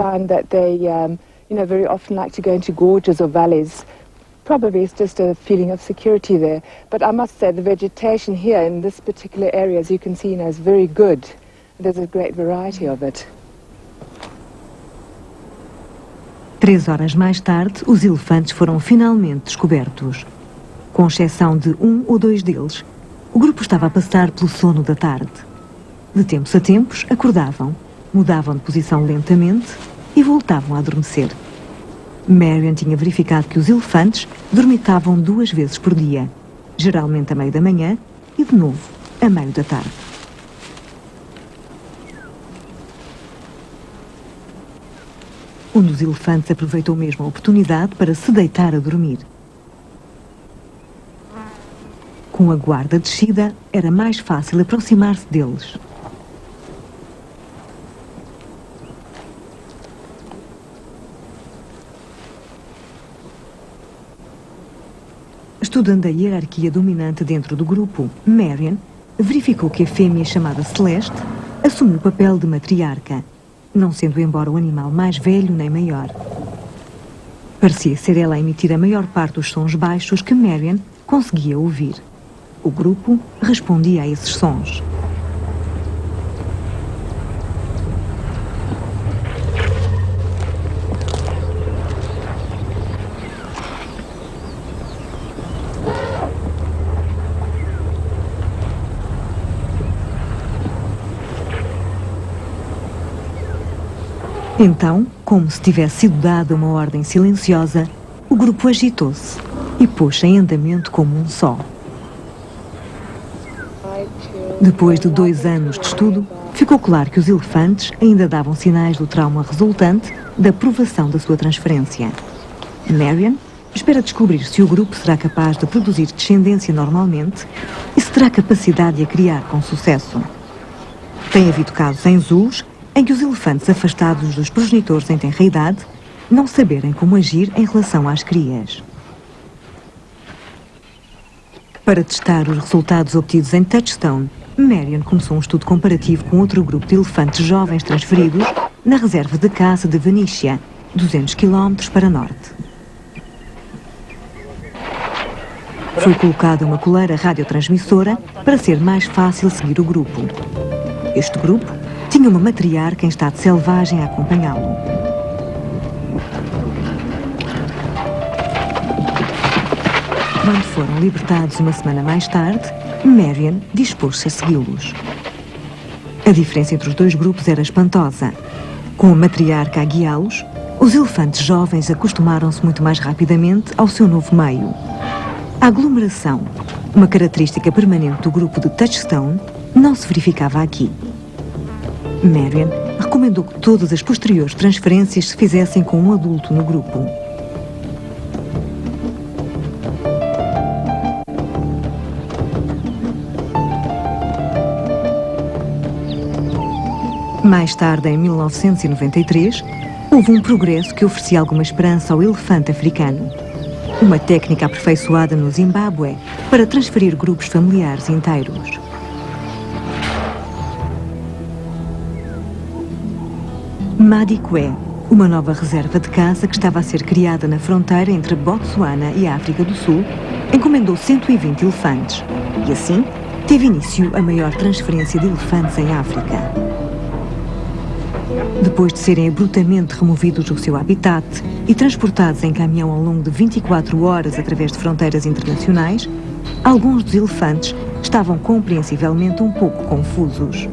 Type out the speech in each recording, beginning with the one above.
find that they, very often like to go into gorges or valleys. Probably it's just a feeling of security there. But I must say the vegetation here in this particular area, as you can see, is very good. There's a great variety of it. 3 horas mais tarde, os elefantes foram finalmente descobertos. Com exceção de 1 ou 2 deles, o grupo estava a passar pelo sono da tarde. De tempos a tempos, acordavam, mudavam de posição lentamente e voltavam a adormecer. Marion tinha verificado que os elefantes dormitavam 2 vezes por dia, geralmente a meio da manhã e, de novo, a meio da tarde. Um dos elefantes aproveitou mesmo a oportunidade para se deitar a dormir. Com a guarda descida, era mais fácil aproximar-se deles. Estudando a hierarquia dominante dentro do grupo, Marion verificou que a fêmea chamada Celeste assumiu o papel de matriarca, não sendo embora o animal mais velho nem maior. Parecia ser ela a emitir a maior parte dos sons baixos que Marion conseguia ouvir. O grupo respondia a esses sons. Então, como se tivesse sido dada uma ordem silenciosa, o grupo agitou-se e pôs-se em andamento como um só. Depois de 2 anos de estudo, ficou claro que os elefantes ainda davam sinais do trauma resultante da provação da sua transferência. Marion espera descobrir se o grupo será capaz de produzir descendência normalmente e se terá capacidade de a criar com sucesso. Tem havido casos em zoos em que os elefantes afastados dos progenitores em tenra idade não saberem como agir em relação às crias. Para testar os resultados obtidos em Touchstone, Marion começou um estudo comparativo com outro grupo de elefantes jovens transferidos na reserva de caça de Venetia, 200 km para norte. Foi colocada uma coleira radiotransmissora para ser mais fácil seguir o grupo. Este grupo tinha uma matriarca em estado selvagem a acompanhá-lo. Quando foram libertados uma semana mais tarde, Marion dispôs-se a segui-los. A diferença entre os 2 grupos era espantosa. Com a matriarca a guiá-los, os elefantes jovens acostumaram-se muito mais rapidamente ao seu novo meio. A aglomeração, uma característica permanente do grupo de Touchstone, não se verificava aqui. Marion recomendou que todas as posteriores transferências se fizessem com um adulto no grupo. Mais tarde, em 1993, houve um progresso que oferecia alguma esperança ao elefante africano. Uma técnica aperfeiçoada no Zimbábue para transferir grupos familiares inteiros. Madikwe, uma nova reserva de caça que estava a ser criada na fronteira entre Botsuana e a África do Sul, encomendou 120 elefantes e, assim, teve início a maior transferência de elefantes em África. Depois de serem abruptamente removidos do seu habitat e transportados em caminhão ao longo de 24 horas através de fronteiras internacionais, alguns dos elefantes estavam compreensivelmente um pouco confusos.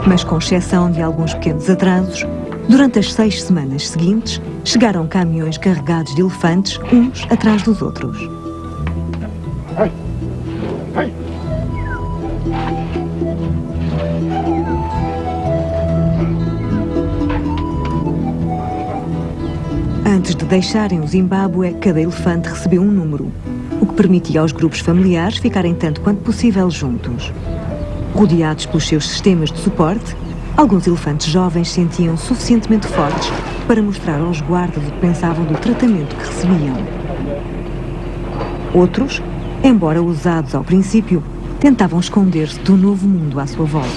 Mas com exceção de alguns pequenos atrasos, durante as 6 semanas seguintes, chegaram caminhões carregados de elefantes, uns atrás dos outros. Antes de deixarem o Zimbábue, cada elefante recebeu um número, o que permitia aos grupos familiares ficarem tanto quanto possível juntos. Rodeados pelos seus sistemas de suporte, Alguns elefantes jovens sentiam-se suficientemente fortes para mostrar aos guardas o que pensavam do tratamento que recebiam. Outros, embora ousados ao princípio, tentavam esconder-se do novo mundo à sua volta.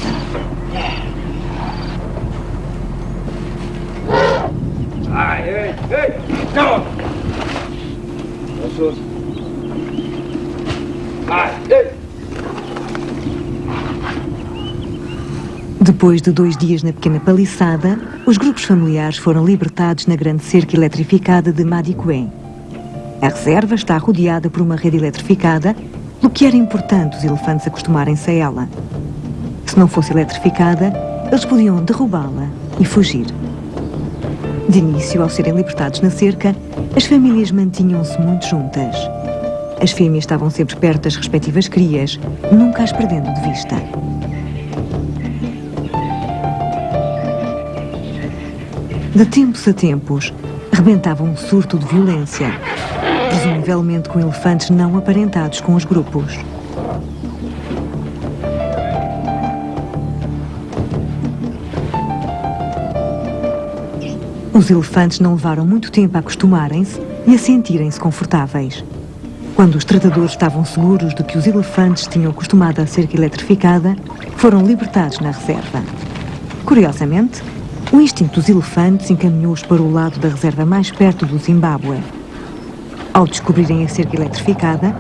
Depois de 2 dias na pequena paliçada, os grupos familiares foram libertados na grande cerca eletrificada de Madiqué. A reserva está rodeada por uma rede eletrificada, pelo que era importante os elefantes acostumarem-se a ela. Se não fosse eletrificada, eles podiam derrubá-la e fugir. De início, ao serem libertados na cerca, as famílias mantinham-se muito juntas. As fêmeas estavam sempre perto das respectivas crias, nunca as perdendo de vista. De tempos a tempos, rebentava um surto de violência, presumivelmente com elefantes não aparentados com os grupos. Os elefantes não levaram muito tempo a acostumarem-se e a sentirem-se confortáveis. Quando os tratadores estavam seguros de que os elefantes tinham acostumado à cerca eletrificada, foram libertados na reserva. Curiosamente, o instinto dos elefantes encaminhou-os para o lado da reserva mais perto do Zimbábue. Ao descobrirem a cerca eletrificada,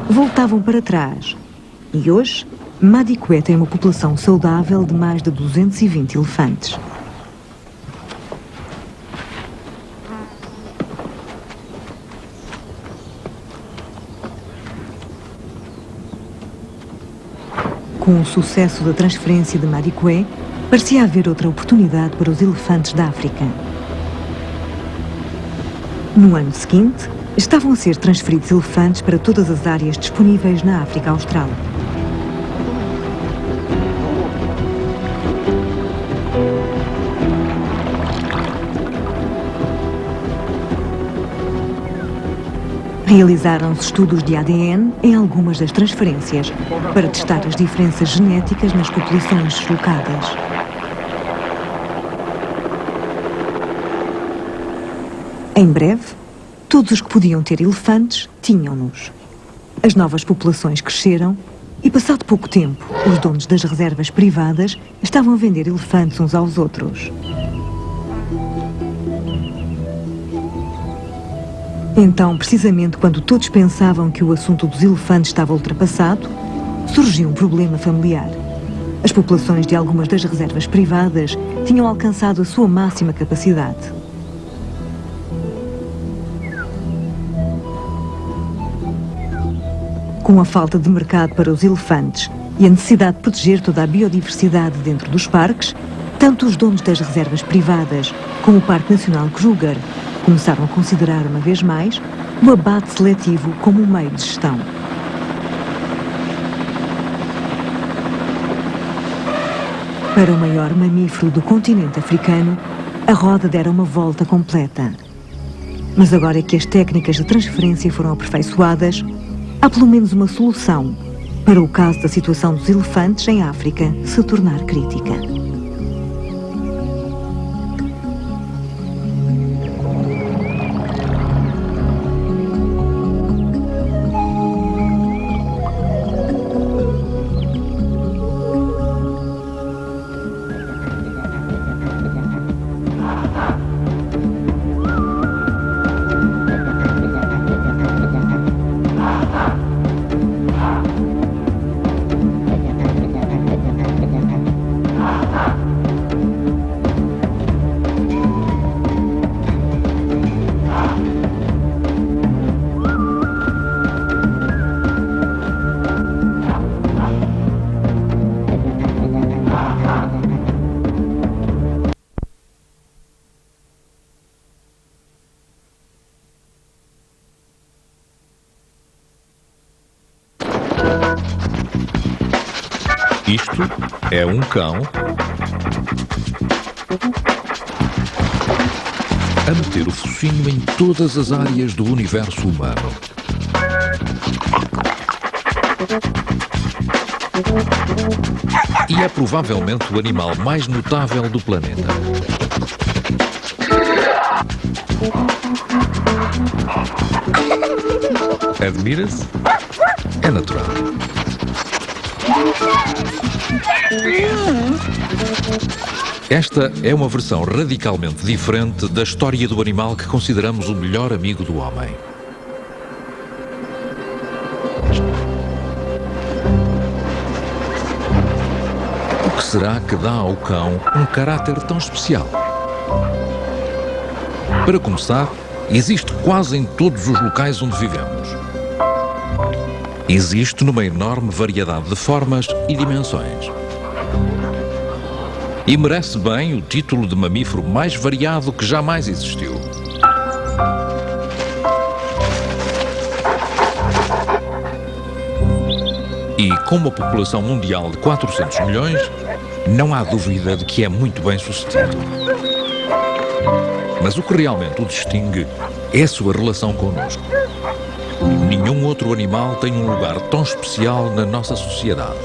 voltavam para trás. E hoje, Madiqué tem uma população saudável de mais de 220 elefantes. Com o sucesso da transferência de Madiqué, parecia haver outra oportunidade para os elefantes da África. No ano seguinte, estavam a ser transferidos elefantes para todas as áreas disponíveis na África Austral. Realizaram-se estudos de ADN em algumas das transferências para testar as diferenças genéticas nas populações deslocadas. Em breve, todos os que podiam ter elefantes tinham-nos. As novas populações cresceram e, passado pouco tempo, os donos das reservas privadas estavam a vender elefantes uns aos outros. Então, precisamente quando todos pensavam que o assunto dos elefantes estava ultrapassado, surgiu um problema familiar. As populações de algumas das reservas privadas tinham alcançado a sua máxima capacidade. Com a falta de mercado para os elefantes e a necessidade de proteger toda a biodiversidade dentro dos parques, tanto os donos das reservas privadas como o Parque Nacional Kruger começaram a considerar uma vez mais o abate seletivo como um meio de gestão. Para o maior mamífero do continente africano, a roda dera uma volta completa. Mas agora que as técnicas de transferência foram aperfeiçoadas, há pelo menos uma solução para o caso da situação dos elefantes em África se tornar crítica. Isto é um cão a meter o focinho em todas as áreas do universo humano. E é provavelmente o animal mais notável do planeta. Admira-se? É natural. Esta é uma versão radicalmente diferente da história do animal que consideramos o melhor amigo do homem. O que será que dá ao cão um caráter tão especial? Para começar, existe quase em todos os locais onde vivemos. Existe numa enorme variedade de formas e dimensões. E merece bem o título de mamífero mais variado que jamais existiu. E com uma população mundial de 400 milhões, não há dúvida de que é muito bem sucedido. Mas o que realmente o distingue é a sua relação connosco. Nenhum outro animal tem um lugar tão especial na nossa sociedade.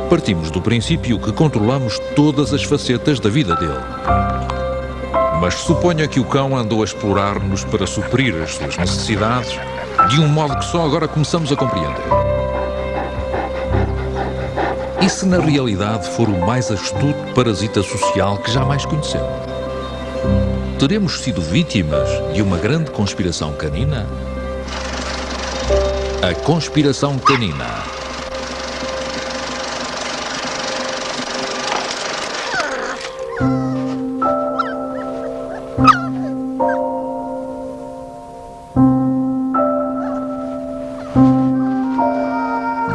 Partimos do princípio que controlamos todas as facetas da vida dele. Mas suponha que o cão andou a explorar-nos para suprir as suas necessidades de um modo que só agora começamos a compreender. E se na realidade for o mais astuto parasita social que jamais conhecemos? Teremos sido vítimas de uma grande conspiração canina? A conspiração canina.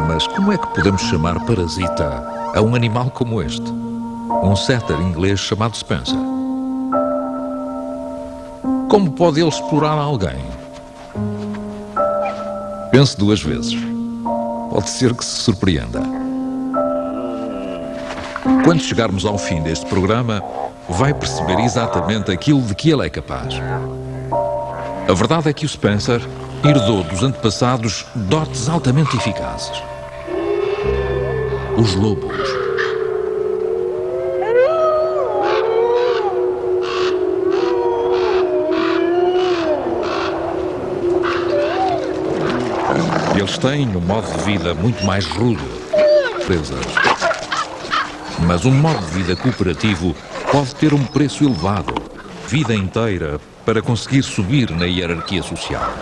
Mas como é que podemos chamar parasita a um animal como este? Um setter inglês chamado Spencer. Como pode ele explorar alguém? Pense duas vezes. Pode ser que se surpreenda. Quando chegarmos ao fim deste programa, vai perceber exatamente aquilo de que ele é capaz. A verdade é que o Spencer herdou dos antepassados dotes altamente eficazes. Os lobos. Eles têm um modo de vida muito mais rude, presas. Mas um modo de vida cooperativo pode ter um preço elevado, vida inteira, para conseguir subir na hierarquia social.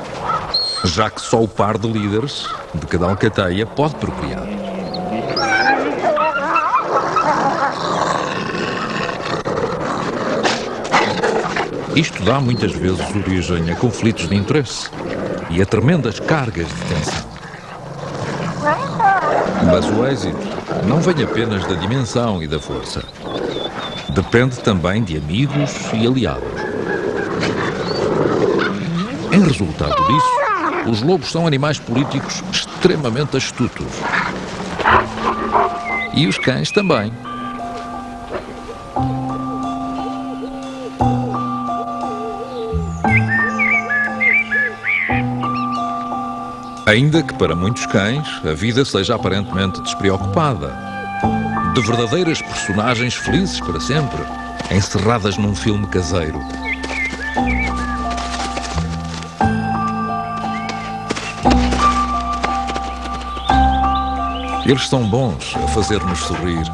Já que só o par de líderes de cada alcateia pode procriar. Isto dá muitas vezes origem a conflitos de interesse e a tremendas cargas de tensão. Mas o êxito não vem apenas da dimensão e da força. Depende também de amigos e aliados. Em resultado disso, os lobos são animais políticos extremamente astutos. E os cães também. Ainda que para muitos cães a vida seja aparentemente despreocupada, de verdadeiras personagens felizes para sempre, encerradas num filme caseiro. Eles são bons a fazer-nos sorrir,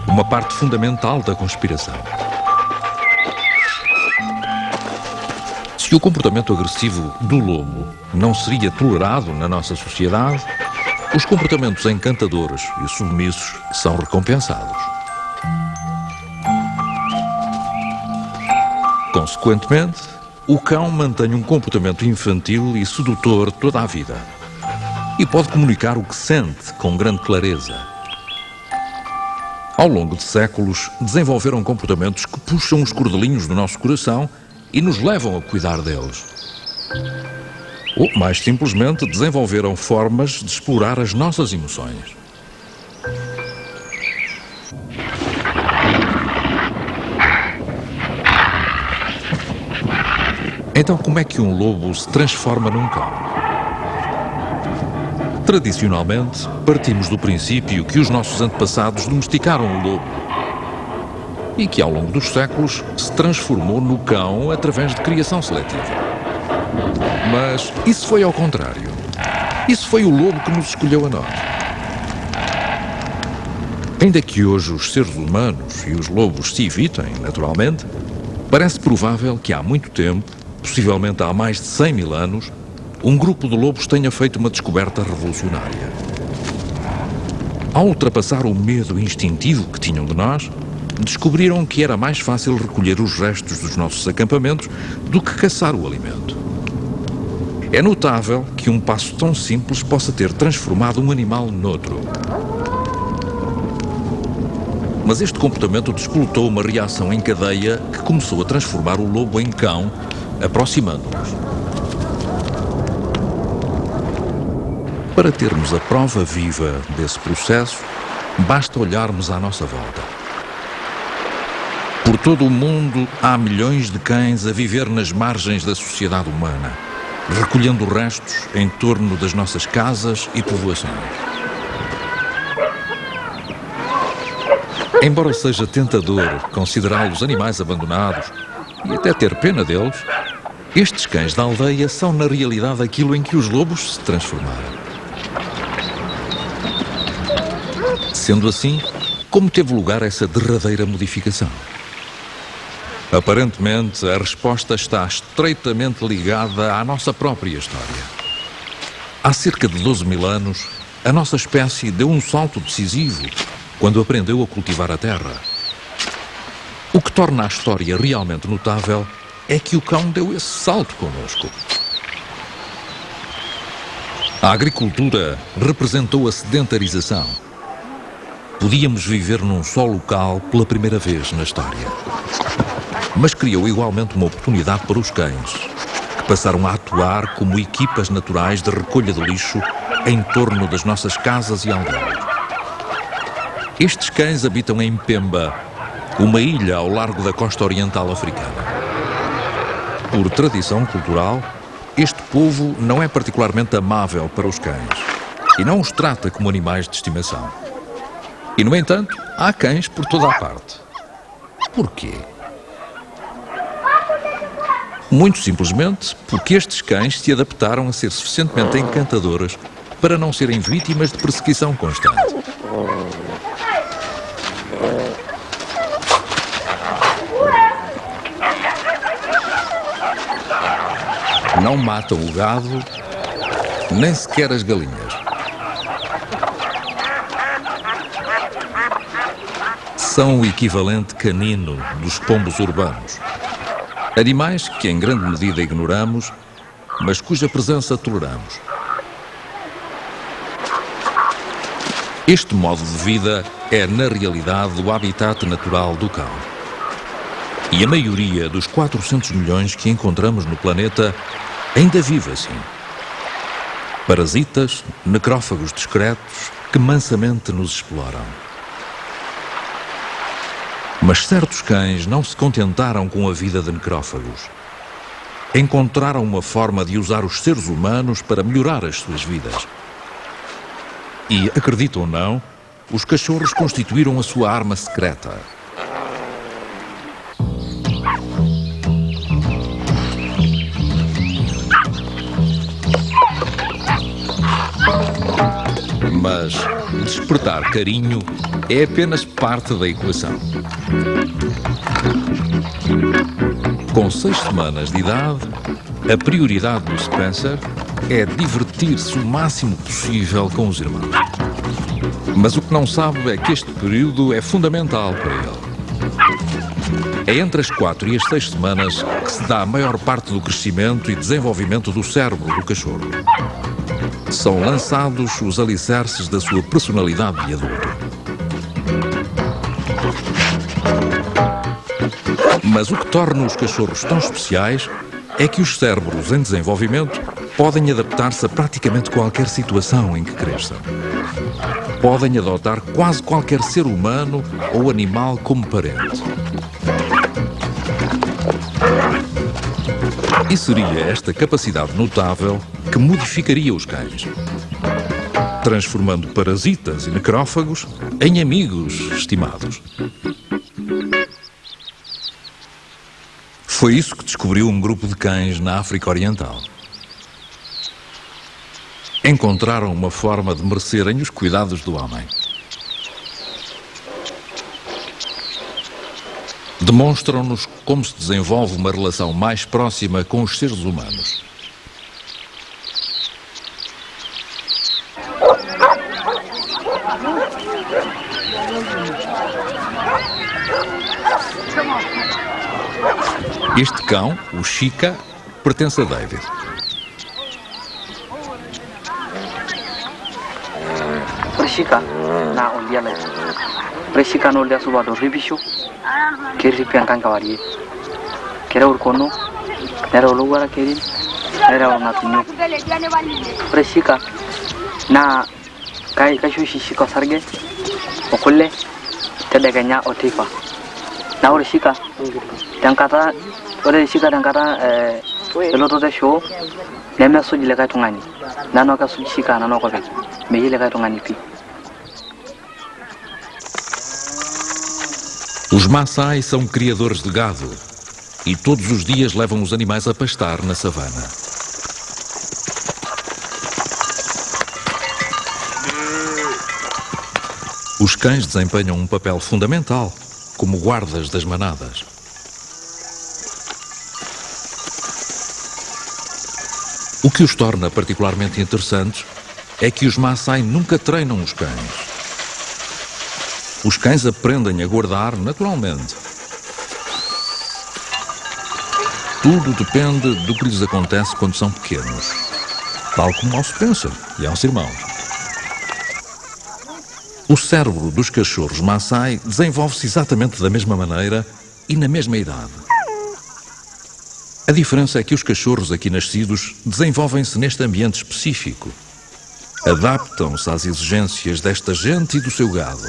uma parte fundamental da conspiração. Se o comportamento agressivo do lobo não seria tolerado na nossa sociedade, os comportamentos encantadores e submissos são recompensados. Consequentemente, o cão mantém um comportamento infantil e sedutor toda a vida e pode comunicar o que sente com grande clareza. Ao longo de séculos, desenvolveram comportamentos que puxam os cordelinhos do nosso coração e nos levam a cuidar deles. Ou, mais simplesmente, desenvolveram formas de explorar as nossas emoções. Então, como é que um lobo se transforma num cão? Tradicionalmente, partimos do princípio que os nossos antepassados domesticaram o lobo e que, ao longo dos séculos, se transformou no cão através de criação seletiva. Mas isso foi ao contrário. Isso foi o lobo que nos escolheu a nós. Ainda que hoje os seres humanos e os lobos se evitem, naturalmente, parece provável que há muito tempo, possivelmente há mais de 100 mil anos, um grupo de lobos tenha feito uma descoberta revolucionária. Ao ultrapassar o medo instintivo que tinham de nós, descobriram que era mais fácil recolher os restos dos nossos acampamentos do que caçar o alimento. É notável que um passo tão simples possa ter transformado um animal noutro. Mas este comportamento despoletou uma reação em cadeia que começou a transformar o lobo em cão, aproximando-nos. Para termos a prova viva desse processo, basta olharmos à nossa volta. Por todo o mundo há milhões de cães a viver nas margens da sociedade humana, recolhendo restos em torno das nossas casas e povoações. Embora seja tentador considerá-los animais abandonados e até ter pena deles, estes cães da aldeia são na realidade aquilo em que os lobos se transformaram. Sendo assim, como teve lugar essa derradeira modificação? Aparentemente, a resposta está estreitamente ligada à nossa própria história. Há cerca de 12 mil anos, a nossa espécie deu um salto decisivo quando aprendeu a cultivar a terra. O que torna a história realmente notável é que o cão deu esse salto connosco. A agricultura representou a sedentarização. Podíamos viver num só local pela primeira vez na história. Mas criou igualmente uma oportunidade para os cães, que passaram a atuar como equipas naturais de recolha de lixo em torno das nossas casas e aldeias. Estes cães habitam em Pemba, uma ilha ao largo da costa oriental africana. Por tradição cultural, este povo não é particularmente amável para os cães e não os trata como animais de estimação. E, no entanto, há cães por toda a parte. Porquê? Muito simplesmente porque estes cães se adaptaram a ser suficientemente encantadoras para não serem vítimas de perseguição constante. Não matam o gado, nem sequer as galinhas. São o equivalente canino dos pombos urbanos. Animais que em grande medida ignoramos, mas cuja presença toleramos. Este modo de vida é, na realidade, o habitat natural do cão. E a maioria dos 400 milhões que encontramos no planeta ainda vive assim. Parasitas, necrófagos discretos que mansamente nos exploram. Mas certos cães não se contentaram com a vida de necrófagos. Encontraram uma forma de usar os seres humanos para melhorar as suas vidas. E, acreditam ou não, os cachorros constituíram a sua arma secreta. Mas despertar carinho é apenas parte da equação. Com 6 semanas de idade, a prioridade do Spencer é divertir-se o máximo possível com os irmãos. Mas o que não sabe é que este período é fundamental para ele. É entre as 4 e as 6 semanas que se dá a maior parte do crescimento e desenvolvimento do cérebro do cachorro. São lançados os alicerces da sua personalidade de adulto. Mas o que torna os cachorros tão especiais é que os cérebros em desenvolvimento podem adaptar-se a praticamente qualquer situação em que cresçam. Podem adotar quase qualquer ser humano ou animal como parente. E seria esta capacidade notável que modificaria os cães. transformando parasitas e necrófagos em amigos estimados. Foi isso que descobriu um grupo de cães na África Oriental. Encontraram uma forma de merecerem os cuidados do homem. Demonstram-nos como se desenvolve uma relação mais próxima com os seres humanos. Este cão, o Chica, pertence a David. Chica na olha lá. Chica no olha suba do ribicho. Que ripian kan kawari. Kera urkono. Nera uluwara kerin. Nera onatinyo. Chica na kai kashushi shiko sarge. Okulle tedeganya otifa. Na ore Chica tangkata ore Chica tangkata eloto de show neme suji le kai tungani. Nano ka suji Chica nano ko be. Mehi le kai tungani pi. Os Maasai são criadores de gado e todos os dias levam os animais a pastar na savana. Os cães desempenham um papel fundamental como guardas das manadas. O que os torna particularmente interessantes é que os Maasai nunca treinam os cães. Os cães aprendem a guardar naturalmente. Tudo depende do que lhes acontece quando são pequenos, tal como ao Spencer e aos irmãos. O cérebro dos cachorros Maasai desenvolve-se exatamente da mesma maneira e na mesma idade. A diferença é que os cachorros aqui nascidos desenvolvem-se neste ambiente específico. Adaptam-se às exigências desta gente e do seu gado.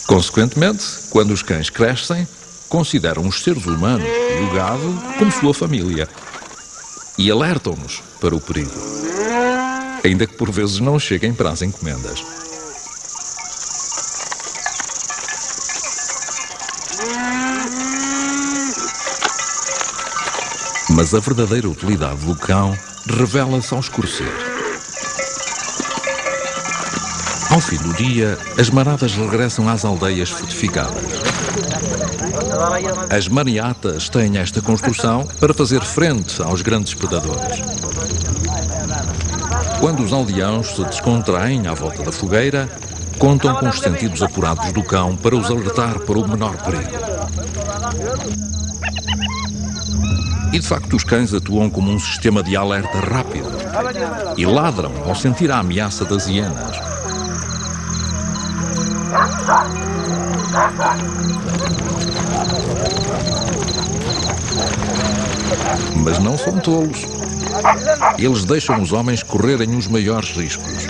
Consequentemente, quando os cães crescem, consideram os seres humanos e o gado como sua família e alertam-nos para o perigo, ainda que por vezes não cheguem para as encomendas. Mas a verdadeira utilidade do cão revela-se ao escurecer. Ao fim do dia, as manadas regressam às aldeias fortificadas. As maniatas têm esta construção para fazer frente aos grandes predadores. Quando os aldeãos se descontraem à volta da fogueira, contam com os sentidos apurados do cão para os alertar para o menor perigo. E de facto os cães atuam como um sistema de alerta rápido e ladram ao sentir a ameaça das hienas. Mas não são tolos. Eles deixam os homens correrem os maiores riscos.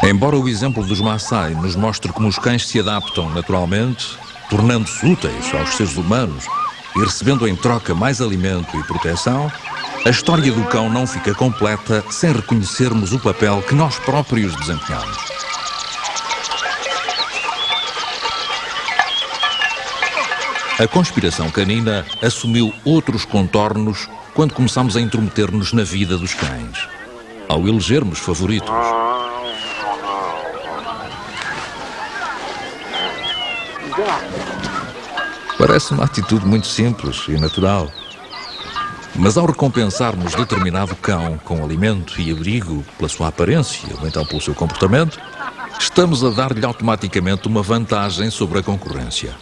Embora o exemplo dos Maasai nos mostre como os cães se adaptam naturalmente, tornando-se úteis aos seres humanos e recebendo em troca mais alimento e proteção, a história do cão não fica completa sem reconhecermos o papel que nós próprios desempenhamos. A conspiração canina assumiu outros contornos quando começamos a intrometer-nos na vida dos cães, ao elegermos favoritos. Parece uma atitude muito simples e natural. Mas ao recompensarmos determinado cão com alimento e abrigo pela sua aparência ou então pelo seu comportamento, estamos a dar-lhe automaticamente uma vantagem sobre a concorrência.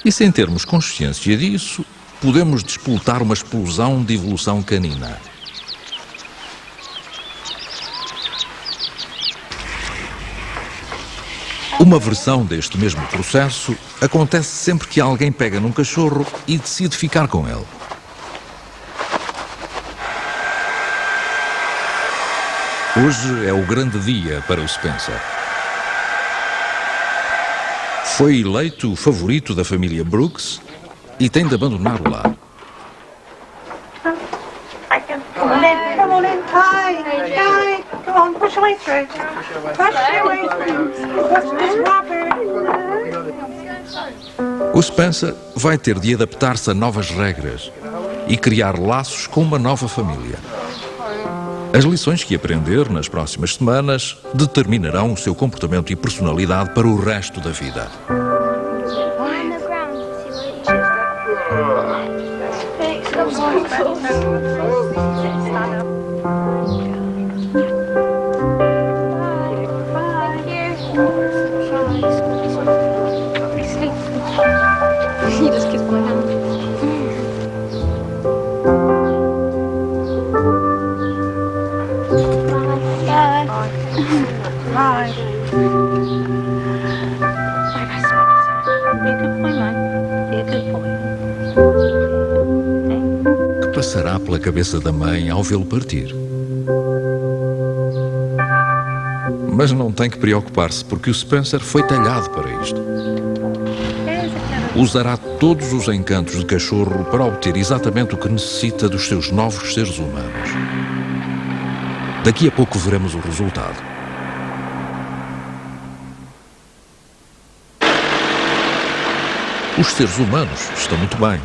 E sem termos consciência disso, podemos despoltar uma explosão de evolução canina. Uma versão deste mesmo processo acontece sempre que alguém pega num cachorro e decide ficar com ele. Hoje é o grande dia para o Spencer. Foi eleito o favorito da família Brooks e tem de abandonar o lar. Come on in. Hi. Come on, push your way through. Push your way through. Push this rubber. O Spencer vai ter de adaptar-se a novas regras e criar laços com uma nova família. As lições que aprender nas próximas semanas determinarão o seu comportamento e personalidade para o resto da vida. On the ground. He just keeps going down. Bye. Be a good boy, man. Be a good boy. O que passará pela cabeça da mãe ao vê-lo partir? Mas não tem que preocupar-se, porque o Spencer foi talhado para isto. Usará todos os encantos de cachorro para obter exatamente o que necessita dos seus novos seres humanos. Daqui a pouco veremos o resultado. Os seres humanos estão muito bem,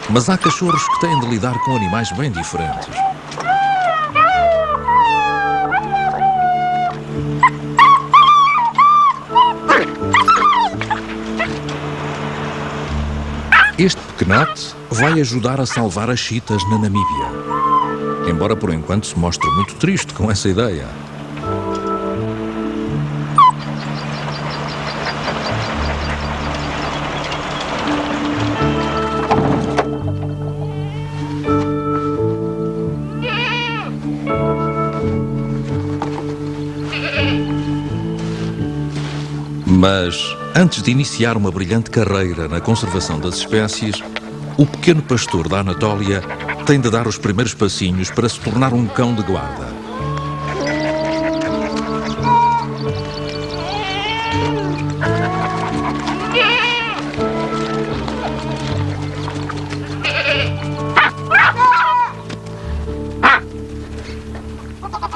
mas há cachorros que têm de lidar com animais bem diferentes. Este pequenote vai ajudar a salvar as chitas na Namíbia, embora por enquanto se mostre muito triste com essa ideia. Mas, antes de iniciar uma brilhante carreira na conservação das espécies, o pequeno pastor da Anatólia tem de dar os primeiros passinhos para se tornar um cão de guarda.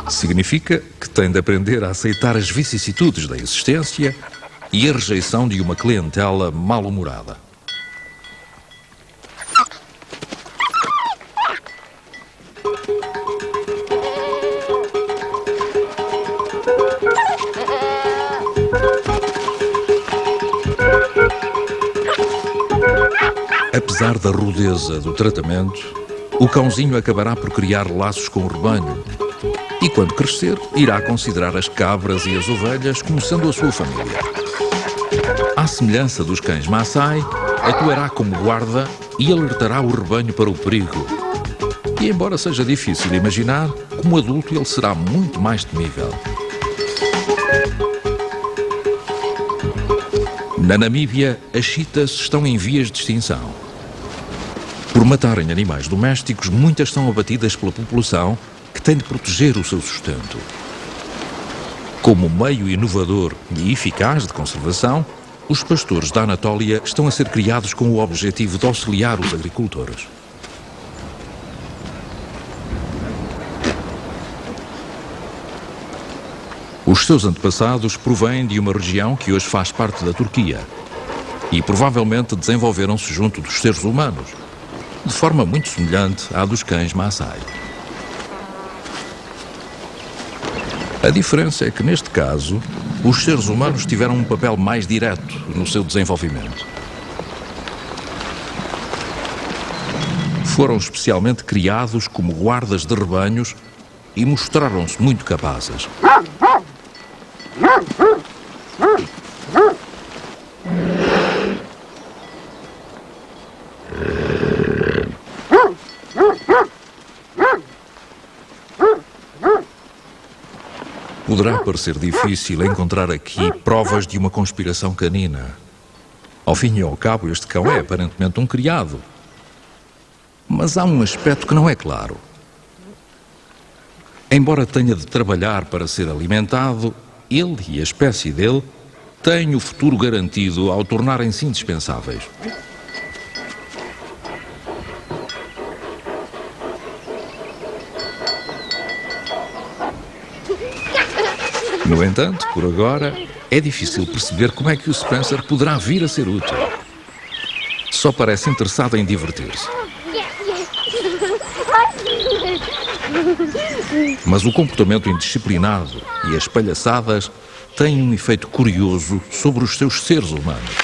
Significa que tem de aprender a aceitar as vicissitudes da existência e a rejeição de uma clientela mal-humorada. Apesar da rudeza do tratamento, o cãozinho acabará por criar laços com o rebanho e, quando crescer, irá considerar as cabras e as ovelhas como sendo a sua família. À semelhança dos cães Maasai, atuará como guarda e alertará o rebanho para o perigo. E, embora seja difícil imaginar, como adulto ele será muito mais temível. Na Namíbia, as chitas estão em vias de extinção. Por matarem animais domésticos, muitas são abatidas pela população, que tem de proteger o seu sustento. Como meio inovador e eficaz de conservação, os pastores da Anatólia estão a ser criados com o objetivo de auxiliar os agricultores. Os seus antepassados provêm de uma região que hoje faz parte da Turquia e provavelmente desenvolveram-se junto dos seres humanos, de forma muito semelhante à dos cães Maasai. A diferença é que, neste caso, os seres humanos tiveram um papel mais direto no seu desenvolvimento. Foram especialmente criados como guardas de rebanhos e mostraram-se muito capazes. Poderá parecer difícil encontrar aqui provas de uma conspiração canina. Ao fim e ao cabo, este cão é aparentemente um criado. Mas há um aspecto que não é claro. Embora tenha de trabalhar para ser alimentado, ele e a espécie dele têm o futuro garantido ao tornarem-se indispensáveis. No entanto, por agora, é difícil perceber como é que o Spencer poderá vir a ser útil. Só parece interessado em divertir-se. Mas o comportamento indisciplinado e as palhaçadas têm um efeito curioso sobre os seus seres humanos.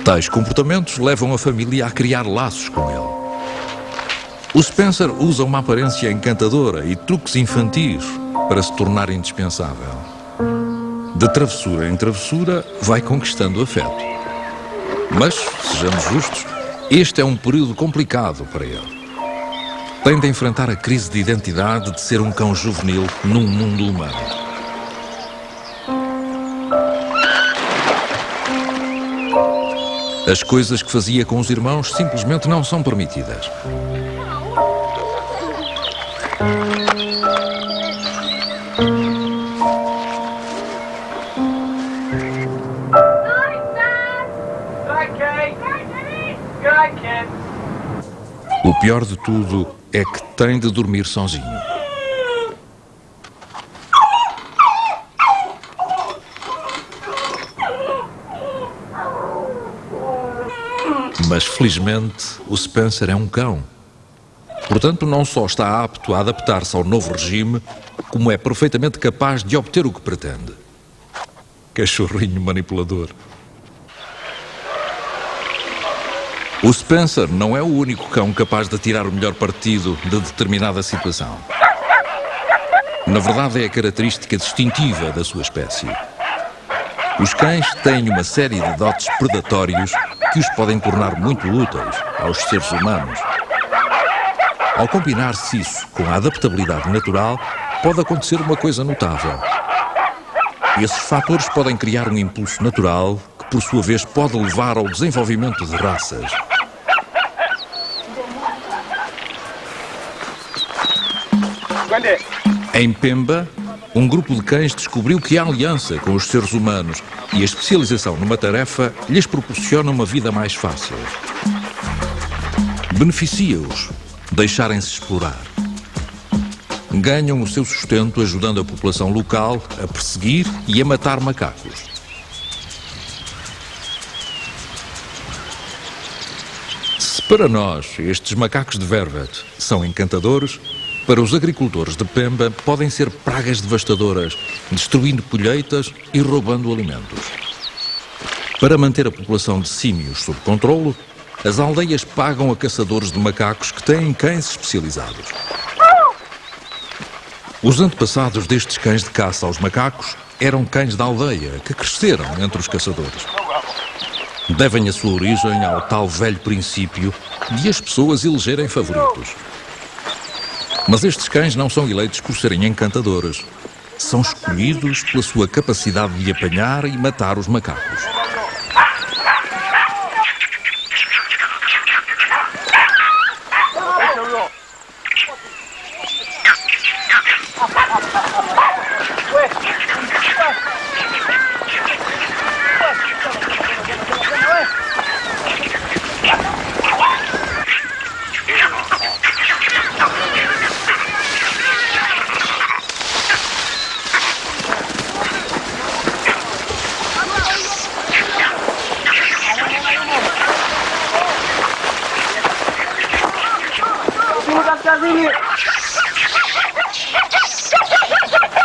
Tais comportamentos levam a família a criar laços com ele. O Spencer usa uma aparência encantadora e truques infantis para se tornar indispensável. De travessura em travessura, vai conquistando afeto. Mas, sejamos justos, este é um período complicado para ele. Tem de enfrentar a crise de identidade de ser um cão juvenil num mundo humano. As coisas que fazia com os irmãos simplesmente não são permitidas. O pior de tudo é que tem de dormir sozinho. Mas felizmente o Spencer é um cão. Portanto, não só está apto a adaptar-se ao novo regime, como é perfeitamente capaz de obter o que pretende. Cachorrinho manipulador. O Spencer não é o único cão capaz de tirar o melhor partido de determinada situação. Na verdade, é a característica distintiva da sua espécie. Os cães têm uma série de dotes predatórios que os podem tornar muito úteis aos seres humanos. Ao combinar-se isso com a adaptabilidade natural, pode acontecer uma coisa notável. Esses fatores podem criar um impulso natural que, por sua vez, pode levar ao desenvolvimento de raças. Em Pemba, um grupo de cães descobriu que a aliança com os seres humanos e a especialização numa tarefa lhes proporciona uma vida mais fácil. Beneficia-os deixarem-se explorar. Ganham o seu sustento ajudando a população local a perseguir e a matar macacos. Se para nós estes macacos de Vervet são encantadores, para os agricultores de Pemba podem ser pragas devastadoras, destruindo colheitas e roubando alimentos. Para manter a população de símios sob controlo, as aldeias pagam a caçadores de macacos que têm cães especializados. Os antepassados destes cães de caça aos macacos eram cães da aldeia que cresceram entre os caçadores. Devem a sua origem ao tal velho princípio de as pessoas elegerem favoritos. Mas estes cães não são eleitos por serem encantadores. São escolhidos pela sua capacidade de apanhar e matar os macacos.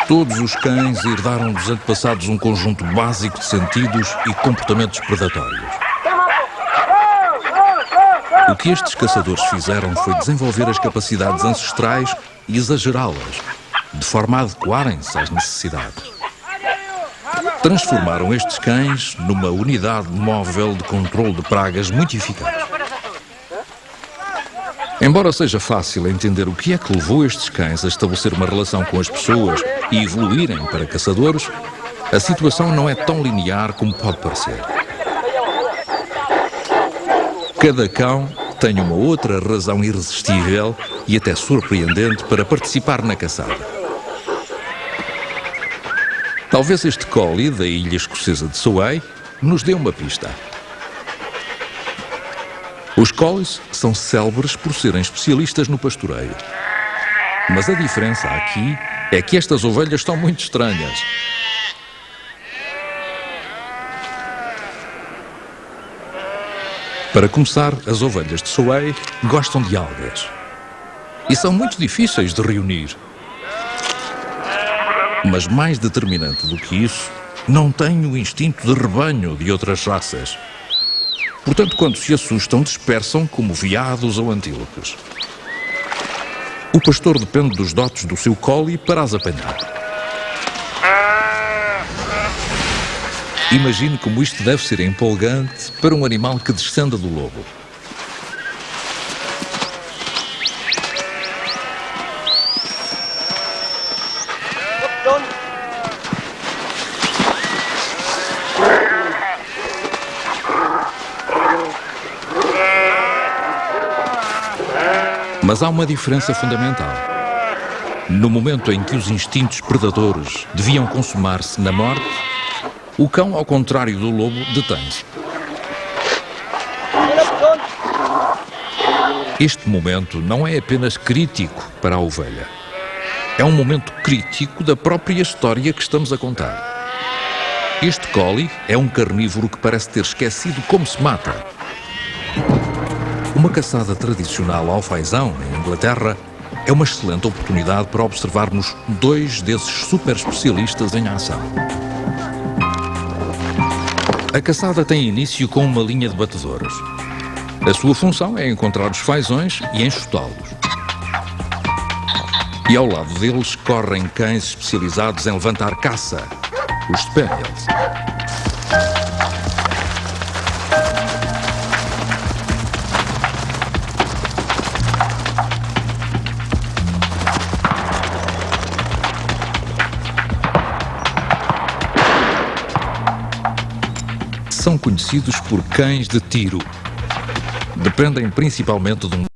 Todos os cães herdaram dos antepassados um conjunto básico de sentidos e comportamentos predatórios. O que estes caçadores fizeram foi desenvolver as capacidades ancestrais e exagerá-las, de forma a adequarem-se às necessidades. Transformaram estes cães numa unidade móvel de controle de pragas muito eficaz. Embora seja fácil entender o que é que levou estes cães a estabelecer uma relação com as pessoas e evoluírem para caçadores, a situação não é tão linear como pode parecer. Cada cão tem uma outra razão irresistível e até surpreendente para participar na caçada. Talvez este collie da ilha escocesa de Souay nos dê uma pista. Os collies são célebres por serem especialistas no pastoreio. Mas a diferença aqui é que estas ovelhas estão muito estranhas. Para começar, as ovelhas de Souay gostam de algas. E são muito difíceis de reunir. Mas mais determinante do que isso, não têm o instinto de rebanho de outras raças. Portanto, quando se assustam, dispersam como veados ou antílopes. O pastor depende dos dotes do seu collie para as apanhar. Imagine como isto deve ser empolgante para um animal que descenda do lobo. Mas há uma diferença fundamental. No momento em que os instintos predadores deviam consumar-se na morte, o cão, ao contrário do lobo, detém-se. Este momento não é apenas crítico para a ovelha. É um momento crítico da própria história que estamos a contar. Este collie é um carnívoro que parece ter esquecido como se mata. Uma caçada tradicional ao fazão, em Inglaterra, é uma excelente oportunidade para observarmos dois desses super especialistas em ação. A caçada tem início com uma linha de batedores. A sua função é encontrar os fazões e enxotá-los. E ao lado deles correm cães especializados em levantar caça, os spaniels. São conhecidos por cães de tiro. Dependem principalmente de um